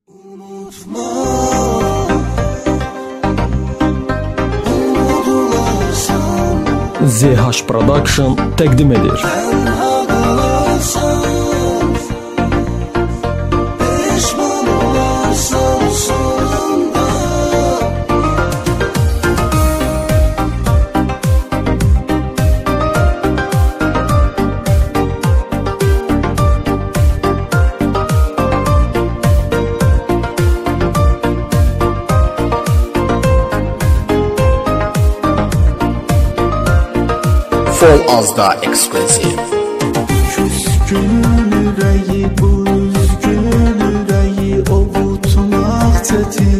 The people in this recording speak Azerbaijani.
ZH Production təqdim edir. Fol Azda Exclusive. Küskün ürəyi, bu üzgün ürəyi ovutmaq çətin.